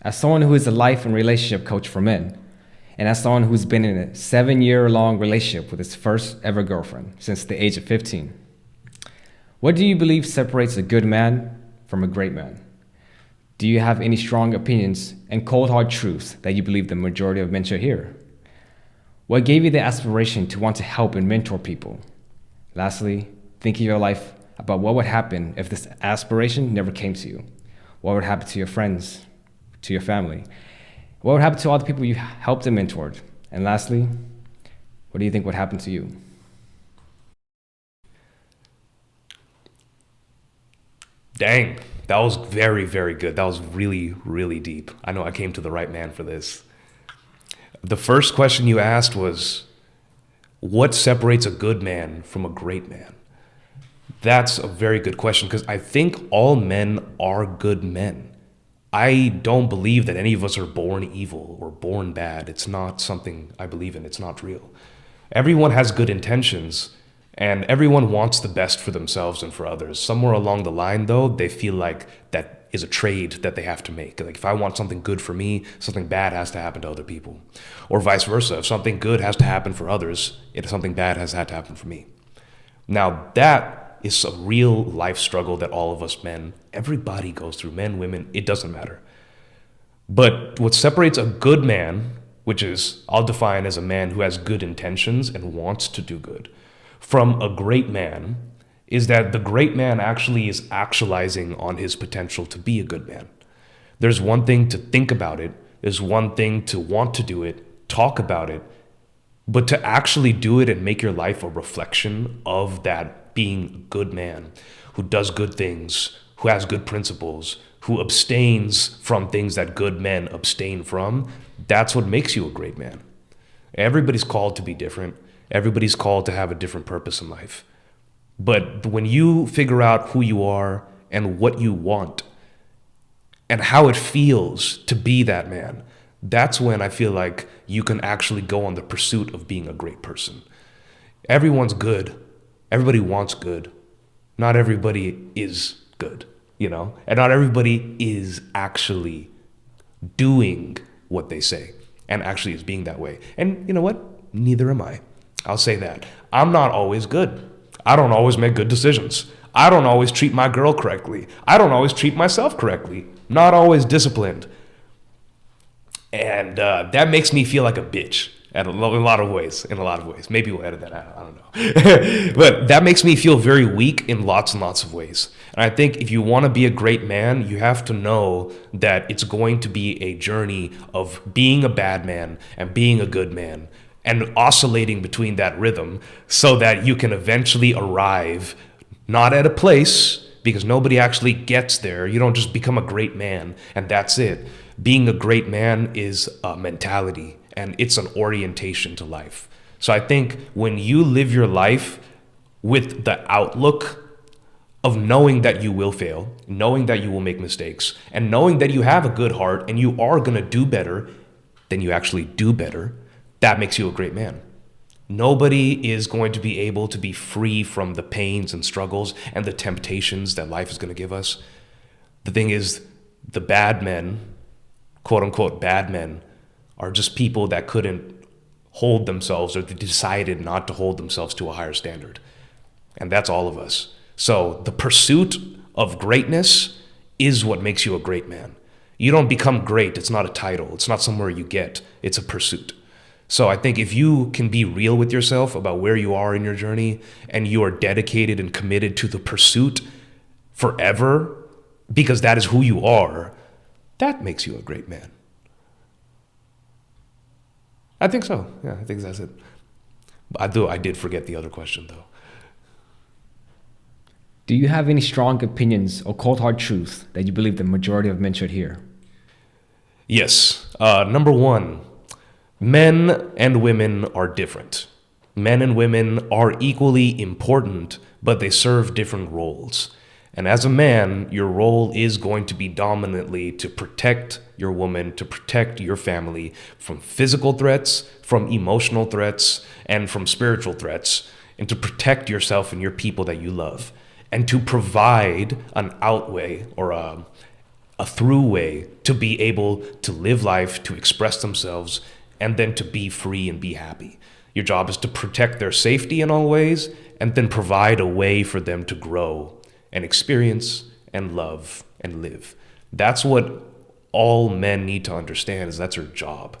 As someone who is a life and relationship coach for men, and as someone who's been in a 7-year long relationship with his first ever girlfriend since the age of 15, what do you believe separates a good man from a great man? Do you have any strong opinions and cold hard truths that you believe the majority of men should hear? What gave you the aspiration to want to help and mentor people? Lastly, think of your life about what would happen if this aspiration never came to you. What would happen to your friends, to your family? What would happen to all the people you helped and mentored? And lastly, what do you think would happen to you? Dang, that was very, very good. That was really, really deep. I know I came to the right man for this. The first question you asked was, what separates a good man from a great man? That's a very good question because I think all men are good men. I don't believe that any of us are born evil or born bad. It's not something I believe in. It's not real. Everyone has good intentions and everyone wants the best for themselves and for others. Somewhere along the line, though, they feel like that is a trade that they have to make. Like if I want something good for me, something bad has to happen to other people. Or vice versa. If something good has to happen for others, something bad has had to happen for me. Now that is a real life struggle that all of us men, everybody goes through, men, women, it doesn't matter. But what separates a good man, which is I'll define as a man who has good intentions and wants to do good, from a great man, is that the great man actually is actualizing on his potential to be a good man. There's one thing to think about it, there's one thing to want to do it, talk about it, but to actually do it and make your life a reflection of that being a good man who does good things, who has good principles, who abstains from things that good men abstain from, that's what makes you a great man. Everybody's called to be different. Everybody's called to have a different purpose in life. But when you figure out who you are and what you want and how it feels to be that man, that's when I feel like you can actually go on the pursuit of being a great person. Everyone's good. Everybody wants good. Not everybody is good, and not everybody is actually doing what they say and actually is being that way. And you know what? Neither am I. I'll say that. I'm not always good. I don't always make good decisions. I don't always treat my girl correctly. I don't always treat myself correctly. Not always disciplined. And that makes me feel like a bitch in a lot of ways. Maybe we'll edit that out. I don't know. But that makes me feel very weak in lots and lots of ways. And I think if you want to be a great man, you have to know that it's going to be a journey of being a bad man and being a good man and oscillating between that rhythm so that you can eventually arrive not at a place, because nobody actually gets there. You don't just become a great man and that's it. Being a great man is a mentality and it's an orientation to life. So I think when you live your life with the outlook of knowing that you will fail, knowing that you will make mistakes, and knowing that you have a good heart and you are going to do better, then you actually do better. That makes you a great man. Nobody is going to be able to be free from the pains and struggles and the temptations that life is going to give us. The thing is, the bad men, quote unquote bad men, are just people that couldn't hold themselves or they decided not to hold themselves to a higher standard. And that's all of us. So the pursuit of greatness is what makes you a great man. You don't become great. It's not a title. It's not somewhere you get. It's a pursuit. So I think if you can be real with yourself about where you are in your journey and you are dedicated and committed to the pursuit forever, because that is who you are, that makes you a great man. I think so. Yeah, I think that's it. I did forget the other question though. Do you have any strong opinions or cold hard truths that you believe the majority of men should hear? Yes. Number one, men and women are different. Men and women are equally important, but they serve different roles. And as a man, your role is going to be dominantly to protect your woman, to protect your family from physical threats, from emotional threats, and from spiritual threats, and to protect yourself and your people that you love, and to provide an outway or a through way to be able to live life, to express themselves, and then to be free and be happy. Your job is to protect their safety in all ways and then provide a way for them to grow and experience and love and live. That's what all men need to understand, is that's their job.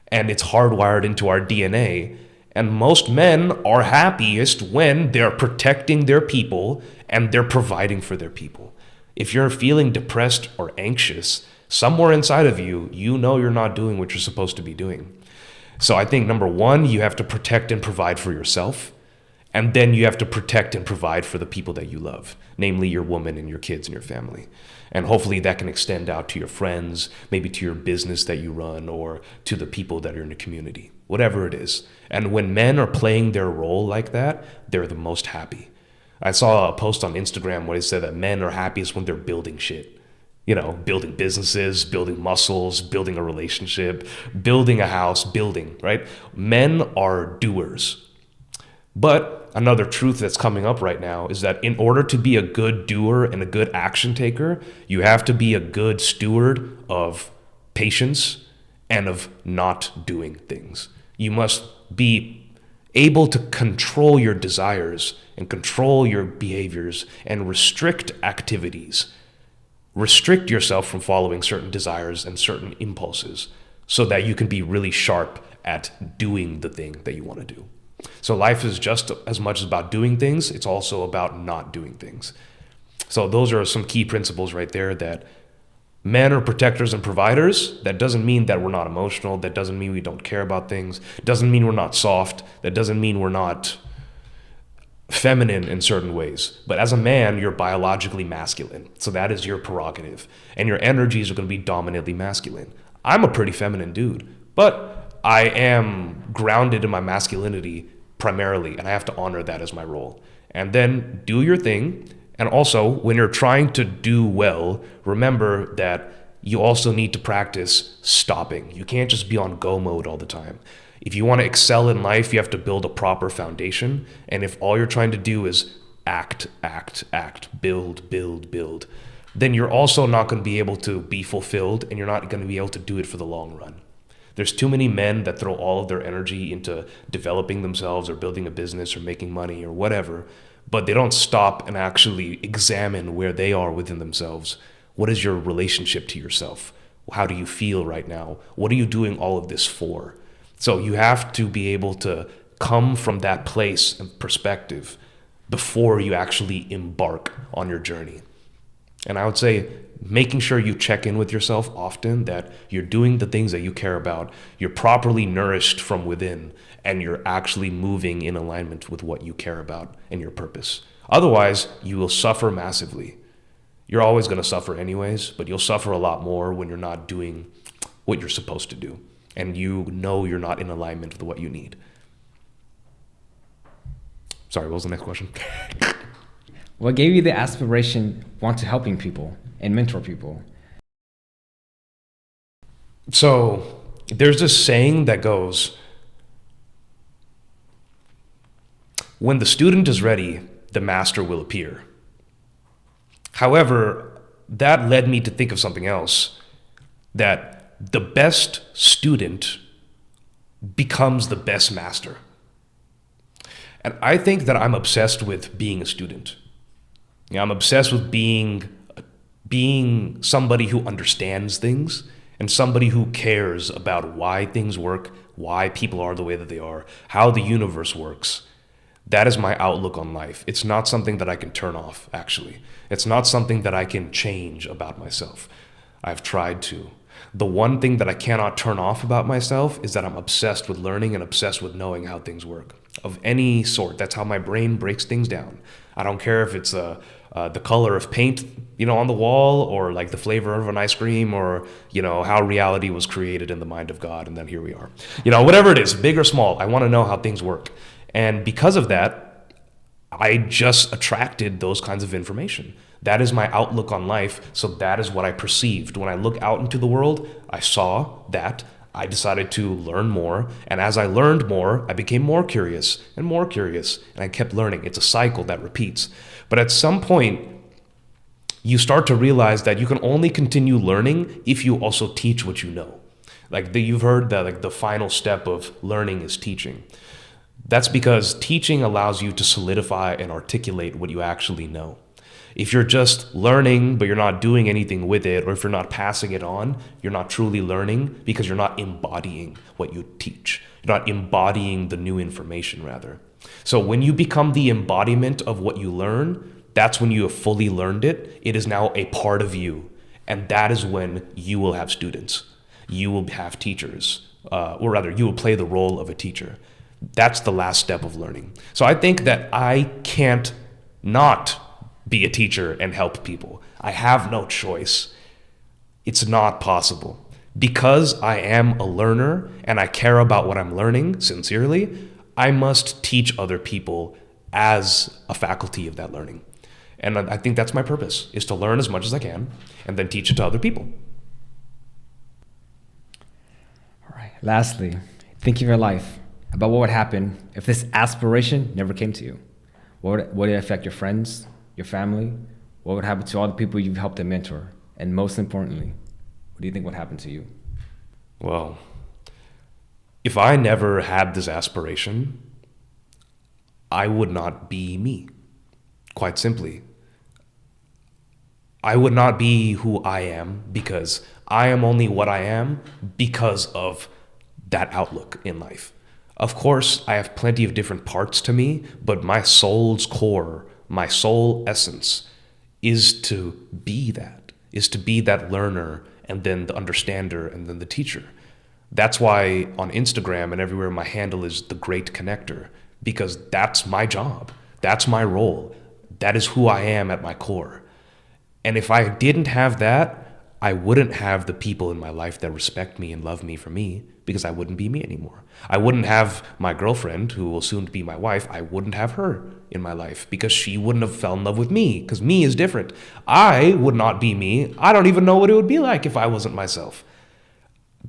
And it's hardwired into our DNA. And most men are happiest when they're protecting their people and they're providing for their people. If you're feeling depressed or anxious, somewhere inside of you, you know you're not doing what you're supposed to be doing. So I think number one, you have to protect and provide for yourself. And then you have to protect and provide for the people that you love, namely your woman and your kids and your family. And hopefully that can extend out to your friends, maybe to your business that you run, or to the people that are in the community, whatever it is. And when men are playing their role like that, they're the most happy. I saw a post on Instagram where they said that men are happiest when they're building shit. You know, building businesses, building muscles, building a relationship, building a house, building, right? Men are doers. But another truth that's coming up right now is that in order to be a good doer and a good action taker, you have to be a good steward of patience and of not doing things. You must be able to control your desires and control your behaviors and restrict activities. Restrict yourself from following certain desires and certain impulses so that you can be really sharp at doing the thing that you want to do. So life is just as much about doing things, it's also about not doing things. So those are some key principles right there, that men are protectors and providers. That doesn't mean that we're not emotional. That doesn't mean we don't care about things. Doesn't mean we're not soft. That doesn't mean we're not feminine in certain ways. But as a man, you're biologically masculine. So that is your prerogative. And your energies are going to be dominantly masculine. I'm a pretty feminine dude, but I am grounded in my masculinity primarily, and I have to honor that as my role. And then do your thing. And also, when you're trying to do well, remember that you also need to practice stopping. You can't just be on go mode all the time. If you want to excel in life, you have to build a proper foundation. And if all you're trying to do is act, build, then you're also not going to be able to be fulfilled, and you're not going to be able to do it for the long run. There's too many men that throw all of their energy into developing themselves or building a business or making money or whatever, but they don't stop and actually examine where they are within themselves. What is your relationship to yourself? How do you feel right now? What are you doing all of this for? So you have to be able to come from that place and perspective before you actually embark on your journey. And I would say making sure you check in with yourself often, that you're doing the things that you care about, you're properly nourished from within, and you're actually moving in alignment with what you care about and your purpose. Otherwise, you will suffer massively. You're always going to suffer anyways, but you'll suffer a lot more when you're not doing what you're supposed to do, and you know you're not in alignment with what you need. Sorry, what was the next question? What gave you the aspiration want to helping people and mentor people? So there's this saying that goes, when the student is ready, the master will appear. However, that led me to think of something else, that the best student becomes the best master. And I think that I'm obsessed with being a student. I'm obsessed with being somebody who understands things and somebody who cares about why things work, why people are the way that they are, how the universe works. That is my outlook on life. It's not something that I can turn off, actually. It's not something that I can change about myself. I've tried to. The one thing that I cannot turn off about myself is that I'm obsessed with learning and obsessed with knowing how things work of any sort. That's how my brain breaks things down. I don't care if it's the color of paint, on the wall, or like the flavor of an ice cream, or, how reality was created in the mind of God. And then here we are, whatever it is, big or small, I want to know how things work. And because of that, I just attracted those kinds of information. That is my outlook on life. So that is what I perceived. When I look out into the world, I saw that. I decided to learn more. And as I learned more, I became more curious. And I kept learning. It's a cycle that repeats. But at some point, you start to realize that you can only continue learning if you also teach what you know. You've heard that like the final step of learning is teaching. That's because teaching allows you to solidify and articulate what you actually know. If you're just learning, but you're not doing anything with it, or if you're not passing it on, you're not truly learning because you're not embodying what you teach. You're not embodying the new information, rather. So when you become the embodiment of what you learn, that's when you have fully learned it. It is now a part of you. And that is when you will have students. You will have teachers, or rather, you will play the role of a teacher. That's the last step of learning. So I think that I can't not be a teacher and help people. I have no choice. It's not possible. Because I am a learner and I care about what I'm learning sincerely, I must teach other people as a faculty of that learning. And I think that's my purpose, is to learn as much as I can and then teach it to other people. All right. Lastly, think of your life about what would happen if this aspiration never came to you. What would it affect your friends, your family? What would happen to all the people you've helped and mentor? And most importantly, what do you think would happen to you? Well, if I never had this aspiration, I would not be me. Quite simply. I would not be who I am because I am only what I am because of that outlook in life. Of course, I have plenty of different parts to me, but my soul's core, my soul essence is to be that learner and then the understander and then the teacher. That's why on Instagram and everywhere my handle is The Great Connector, because that's my job. That's my role. That is who I am at my core. And if I didn't have that, I wouldn't have the people in my life that respect me and love me for me, because I wouldn't be me anymore. I wouldn't have my girlfriend, who will soon be my wife. I wouldn't have her in my life because she wouldn't have fell in love with me, because me is different. I would not be me. I don't even know what it would be like if I wasn't myself.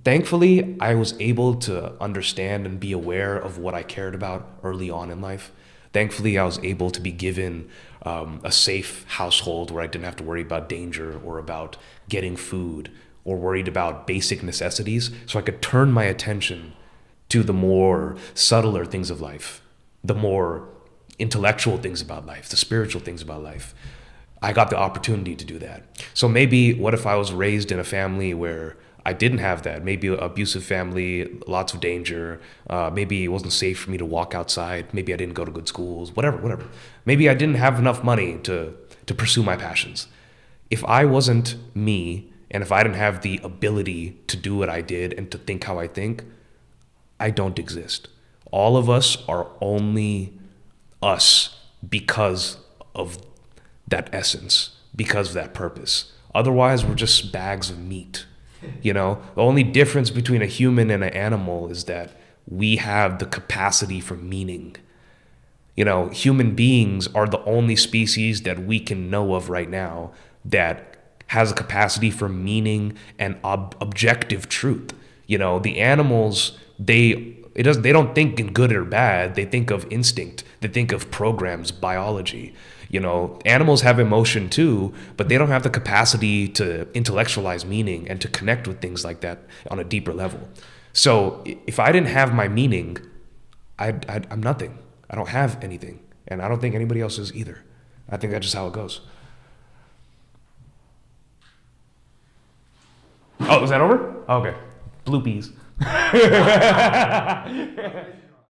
Thankfully, I was able to understand and be aware of what I cared about early on in life. Thankfully, I was able to be given a safe household where I didn't have to worry about danger or about getting food or worried about basic necessities, so I could turn my attention to the more subtler things of life, the more intellectual things about life, the spiritual things about life. I got the opportunity to do that. So maybe what if I was raised in a family where I didn't have that? Maybe an abusive family, lots of danger. Maybe it wasn't safe for me to walk outside. Maybe I didn't go to good schools, whatever. Maybe I didn't have enough money to pursue my passions. If I wasn't me, and if I didn't have the ability to do what I did and to think how I think, I don't exist. All of us are only us because of that essence, because of that purpose. Otherwise, we're just bags of meat. You know, the only difference between a human and an animal is that we have the capacity for meaning. You know, human beings are the only species that we can know of right now that has a capacity for meaning and objective truth. You know, the animals, they don't think in good or bad. They think of instinct. They think of programs, biology. You know, animals have emotion too, but they don't have the capacity to intellectualize meaning and to connect with things like that on a deeper level. So if I didn't have my meaning, I'm nothing. I don't have anything. And I don't think anybody else is either. I think that's just how it goes. Oh, is that over? Okay. Bloopies.